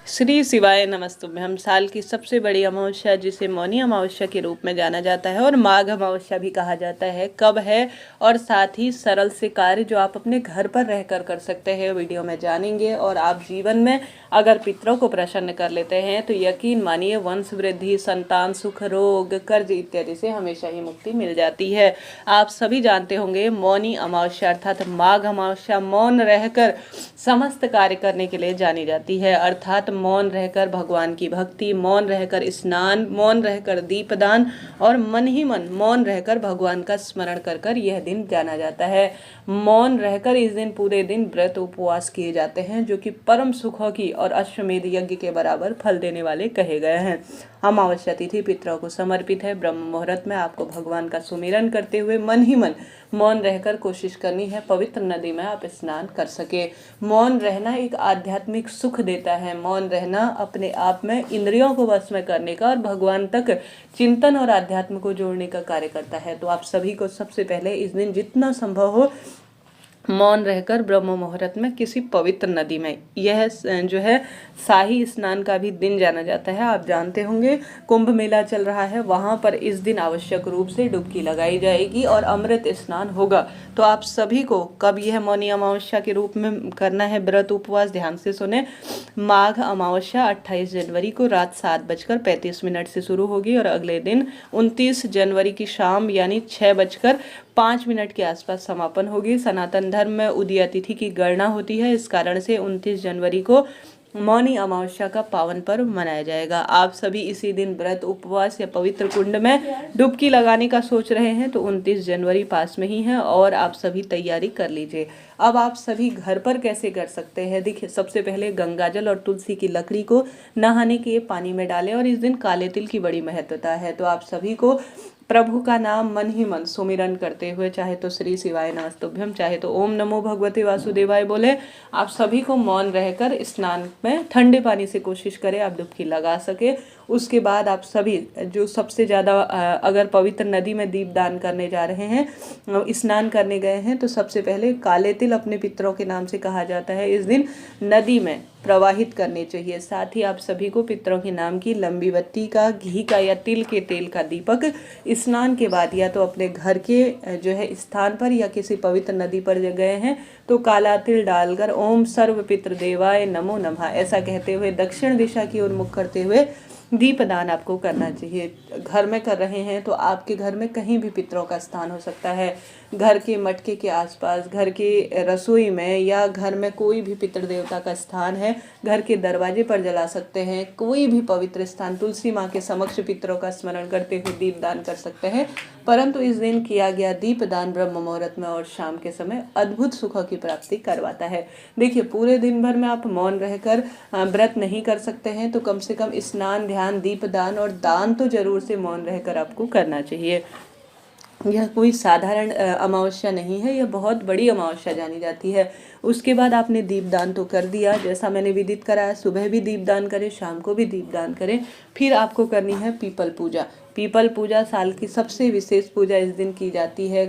श्री शिवाय नमस्तुभ्यं। साल की सबसे बड़ी अमावस्या जिसे मौनी अमावस्या के रूप में जाना जाता है और माघ अमावस्या भी कहा जाता है, कब है और साथ ही सरल से कार्य जो आप अपने घर पर रहकर कर सकते हैं वीडियो में जानेंगे। और आप जीवन में अगर पितरों को प्रसन्न कर लेते हैं तो यकीन मानिए वंश वृद्धि, संतान सुख, रोग, कर्ज इत्यादि से हमेशा ही मुक्ति मिल जाती है। आप सभी जानते होंगे मौनी अमावस्या अर्थात माघ अमावस्या मौन रहकर समस्त कार्य करने के लिए जानी जाती है। अर्थात मौन रहकर भगवान की भक्ति, मौन रहकर स्नान, मौन रहकर दीपदान और मन ही मन मौन रहकर भगवान का स्मरण कर कर यह दिन जाना जाता है। मौन रहकर इस दिन पूरे दिन व्रत उपवास किए जाते हैं जो कि परम सुखों की और अश्वमेध यज्ञ के बराबर फल देने वाले कहे गए हैं। अमावस्या तिथि पितरों को समर्पित है। ब्रह्म मुहूर्त में आपको भगवान का सुमिरन करते हुए मन ही मन मौन रहकर कोशिश करनी है पवित्र नदी में आप स्नान कर सके। मौन रहना एक आध्यात्मिक सुख देता है। मौन रहना अपने आप में इंद्रियों को वश में करने का और भगवान तक चिंतन और अध्यात्म को जोड़ने का कार्य करता है। तो आप सभी को सबसे पहले इस दिन जितना संभव हो मौन रहकर ब्रह्म मुहूर्त में किसी पवित्र नदी में, यह जो है शाही स्नान का भी दिन जाना जाता है। आप जानते होंगे कुंभ मेला चल रहा है, वहां पर इस दिन आवश्यक रूप से डुबकी लगाई जाएगी और अमृत स्नान होगा। तो आप सभी को कब यह मौनी अमावस्या के रूप में करना है व्रत उपवास, ध्यान से सुने। माघ अमावस्या 28 जनवरी को रात 7:35 से शुरू होगी और अगले दिन 29 जनवरी की शाम यानी 6:05 के आसपास समापन होगी। सनातन धर्म में उदया तिथि की गणना होती है, इस कारण से 29 जनवरी को मौनी अमावस्या का पावन पर्व मनाया जाएगा। आप सभी इसी दिन व्रत उपवास या पवित्र कुंड में डुबकी लगाने का सोच रहे हैं तो 29 जनवरी पास में ही है और आप सभी तैयारी कर लीजिए। अब आप सभी घर पर कैसे कर सकते हैं, देखिए सबसे पहले गंगाजल और तुलसी की लकड़ी को नहाने के पानी में डालें और इस दिन काले तिल की बड़ी महत्वता है। तो आप सभी को प्रभु का नाम मन ही मन सुमिरन करते हुए, चाहे तो श्री शिवाय नमस्तुभ्यं, चाहे तो ओम नमो भगवते वासुदेवाय बोले, आप सभी को मौन रहकर स्नान में ठंडे पानी से कोशिश करें आप डुबकी लगा सके। उसके बाद आप सभी जो सबसे ज़्यादा अगर पवित्र नदी में दीपदान करने जा रहे हैं, स्नान करने गए हैं, तो सबसे पहले काले तिल अपने पितरों के नाम से कहा जाता है, इस दिन नदी में प्रवाहित करने चाहिए। साथ ही आप सभी को पितरों के नाम की लंबी बत्ती का, घी का या तिल के तेल का दीपक स्नान के बाद या तो अपने घर के जो है स्थान पर या किसी पवित्र नदी पर गए हैं तो काला तिल डालकर ओम सर्व पितृ देवाय नमो नमः ऐसा कहते हुए दक्षिण दिशा की ओर मुख करते हुए दीपदान आपको करना चाहिए। घर में कर रहे हैं तो आपके घर में कहीं भी पितरों का स्थान हो सकता है, घर के मटके के आसपास, घर के रसोई में, या घर में कोई भी पितृ देवता का स्थान है घर के दरवाजे पर जला सकते हैं। कोई भी पवित्र स्थान, तुलसी माँ के समक्ष पितरों का स्मरण करते हुए दीपदान कर सकते हैं। परंतु इस दिन किया गया दीपदान ब्रह्म मुहूर्त में और शाम के समय अद्भुत सुखों की प्राप्ति करवाता है। देखिए पूरे दिन भर में आप मौन रहकर व्रत नहीं कर सकते हैं तो कम से कम स्नान, ध्यान, दीपदान और दान तो जरूर से मौन रहकर आपको करना चाहिए। यह कोई साधारण अमावस्या नहीं है, यह बहुत बड़ी अमावस्या जानी जाती है। उसके बाद आपने दीपदान तो कर दिया, जैसा मैंने विदित कराया, सुबह भी दीपदान करें, शाम को भी दीपदान करें। फिर आपको करनी है पीपल पूजा। पीपल पूजा साल की सबसे विशेष पूजा इस दिन की जाती है।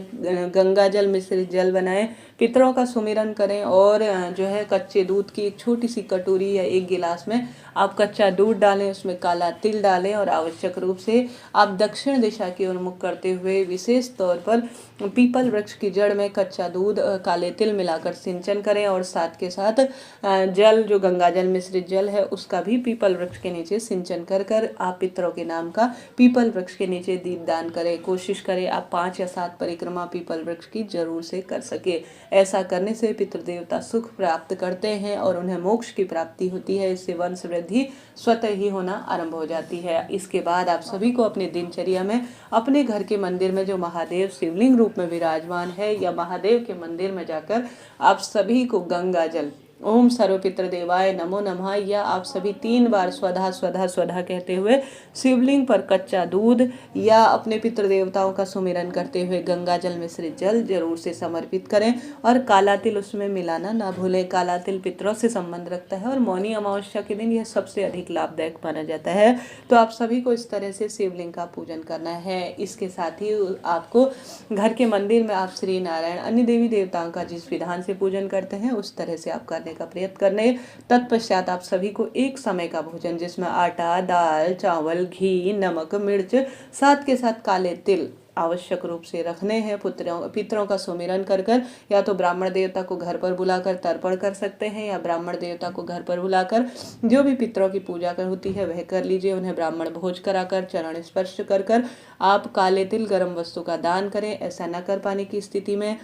गंगा जल मिश्रित जल बनाएं, पितरों का सुमिरन करें और जो है कच्चे दूध की एक छोटी सी कटोरी या एक गिलास में आप कच्चा दूध डालें, उसमें काला तिल डालें और आवश्यक रूप से आप दक्षिण दिशा की ओर मुख करते हुए विशेष तौर पर पीपल वृक्ष की जड़ में कच्चा दूध, काले तिल मिलाकर सिंचन करें और साथ के साथ जल जो गंगा जल मिश्रित जल है उसका भी पीपल वृक्ष के नीचे सिंचन कर कर आप पितरों के नाम का पीपल वृक्ष के नीचे दीपदान करें। कोशिश करें आप 5 या 7 परिक्रमा पीपल वृक्ष की जरूर से कर सके। ऐसा करने से पितृदेवता सुख प्राप्त करते हैं और उन्हें मोक्ष की प्राप्ति होती है। इससे वंश वृद्धि स्वतः ही होना आरंभ हो जाती है। इसके बाद आप सभी को अपने दिनचर्या में अपने घर के मंदिर में जो महादेव शिवलिंग रूप में विराजमान है या महादेव के मंदिर में जाकर आप सभी को गंगा जल, ओम सर्व पितृ देवाय नमो नमः, या आप सभी 3 बार स्वधा स्वधा स्वधा कहते हुए शिवलिंग पर कच्चा दूध या अपने पितृ देवताओं का सुमिरन करते हुए गंगा जल मिश्रित जल जरूर से समर्पित करें और काला तिल उसमें मिलाना ना भूलें। काला तिल पितरों से संबंध रखता है और मौनी अमावस्या के दिन यह सबसे अधिक लाभदायक माना जाता है। तो आप सभी को इस तरह से शिवलिंग का पूजन करना है। इसके साथ ही आपको घर के मंदिर में आप श्री नारायण अन्य देवी देवताओं का जिस विधान से पूजन करते हैं उस तरह से आप करने करने का प्रयत्न करने। तत्पश्चात आप सभी को एक समय का भोजन जिसमें आटा, दाल, चावल, घी, नमक, मिर्च, साथ के साथ काले तिल आवश्यक रूप से रखने हैं। पितरों का सुमिरन कर कर या तो ब्राह्मण देवता को घर पर बुलाकर तर्पण कर सकते हैं, या ब्राह्मण देवता को घर पर बुलाकर जो भी पितरों की पूजा कर होती है वह कर लीजिए। उन्हें ब्राह्मण भोज कराकर चरण स्पर्श कर कर आप काले तिल गर्म वस्तु का दान करें। ऐसा न कर पाने की स्थिति में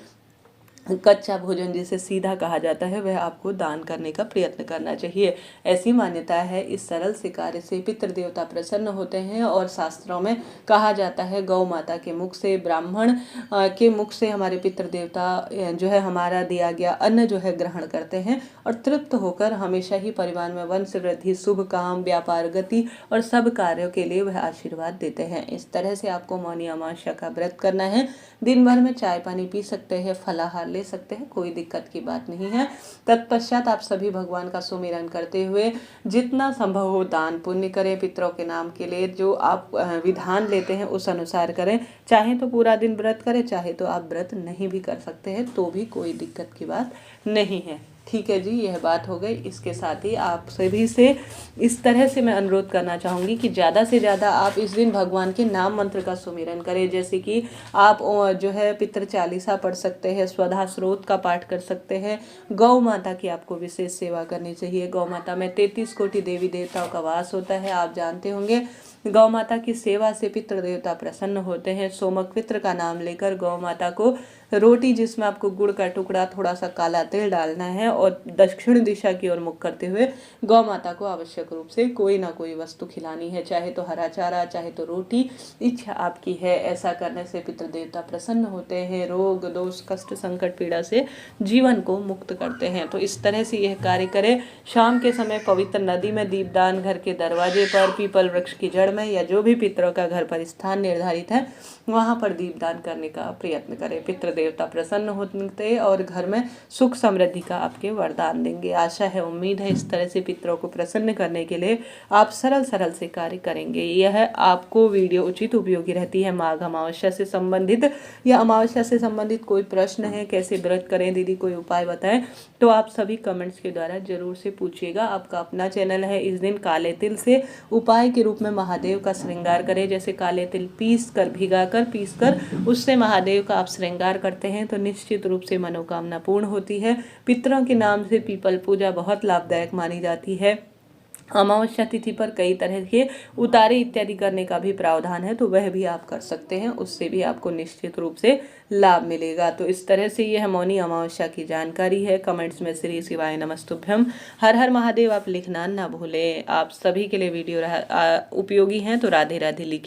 कच्चा भोजन जिसे सीधा कहा जाता है वह आपको दान करने का प्रयत्न करना चाहिए। ऐसी मान्यता है। इस सरल से कार्य से पितृ देवता प्रसन्न होते हैं और शास्त्रों में कहा जाता है गौ माता के मुख से, ब्राह्मण के मुख से हमारे पितृ देवता जो है हमारा दिया गया अन्न जो है ग्रहण करते हैं और तृप्त होकर हमेशा ही परिवार में वंश वृद्धि, शुभ काम, व्यापार गति और सब कार्यों के लिए वह आशीर्वाद देते हैं। इस तरह से आपको मौनी अमावस्या का व्रत करना है। दिन भर में चाय पानी पी सकते हैं, फलाहार ले सकते हैं, कोई दिक्कत की बात नहीं है। तत्पश्चात आप सभी भगवान का सुमिरन करते हुए जितना संभव हो दान पुण्य करें। पितरों के नाम के लिए जो आप विधान लेते हैं उस अनुसार करें। चाहे तो पूरा दिन व्रत करें, चाहे तो आप व्रत नहीं भी कर सकते हैं, तो भी कोई दिक्कत की बात नहीं है। ठीक है जी, यह बात हो गई। इसके साथ ही आप सभी से इस तरह से मैं अनुरोध करना चाहूँगी कि ज़्यादा से ज़्यादा आप इस दिन भगवान के नाम मंत्र का सुमिरन करें। जैसे कि आप जो है पितृ चालीसा पढ़ सकते हैं, स्वधा स्रोत का पाठ कर सकते हैं। गौ माता की आपको विशेष सेवा करनी चाहिए। गौ माता में 33 कोटि देवी देवताओं का वास होता है, आप जानते होंगे। गौ माता की सेवा से पितृ देवता प्रसन्न होते हैं। सोमक पितृ का नाम लेकर गौ माता को रोटी जिसमें आपको गुड़ का टुकड़ा, थोड़ा सा काला तिल डालना है और दक्षिण दिशा की ओर मुख करते हुए गौ माता को आवश्यक रूप से कोई ना कोई वस्तु खिलानी है, चाहे तो हरा चारा, चाहे तो रोटी, इच्छा आपकी है। ऐसा करने से पितृ देवता प्रसन्न होते हैं, रोग दोष कष्ट संकट पीड़ा से जीवन को मुक्त करते हैं। तो इस तरह से यह कार्य करें। शाम के समय पवित्र नदी में दीपदान, घर के दरवाजे पर, पीपल वृक्ष की जड़ में, या जो भी पितरों का घर पर स्थान निर्धारित है वहां पर दीपदान करने का प्रयत्न करें। पितृ देवता प्रसन्न होते और घर में सुख समृद्धि का आपके वरदान देंगे। आशा है, उम्मीद है इस तरह से पितरों को प्रसन्न करने के लिए आप सरल से कार्य करेंगे। यह आपको वीडियो उचित उपयोगी रहती है। माघ अमावस्या से संबंधित या अमावस्या से संबंधित कोई प्रश्न है, कैसे व्रत करें दीदी, कोई उपाय बताएं, तो आप सभी कमेंट्स के द्वारा जरूर से पूछिएगा। आपका अपना चैनल है। इस दिन काले तिल से उपाय के रूप में महादेव का श्रृंगार करें। जैसे काले तिल पीस कर उससे महादेव का आप श्रृंगार करते हैं तो निश्चित रूप से मनोकामना पूर्ण होती है। पितरों के नाम से पीपल पूजा बहुत लाभदायक मानी जाती है। अमावस्या तिथि पर कई तरह के उतारे इत्यादि करने का भी प्रावधान है, तो वह भी आप कर सकते हैं, उससे भी आपको निश्चित रूप से लाभ मिलेगा। तो इस तरह से यह मौनी अमावस्या की जानकारी है। कमेंट्स में श्री शिवाय नमस्तुभ्यम, हर हर महादेव आप लिखना ना भूलें। आप सभी के लिए वीडियो उपयोगी हैं तो राधे राधे लिखिए।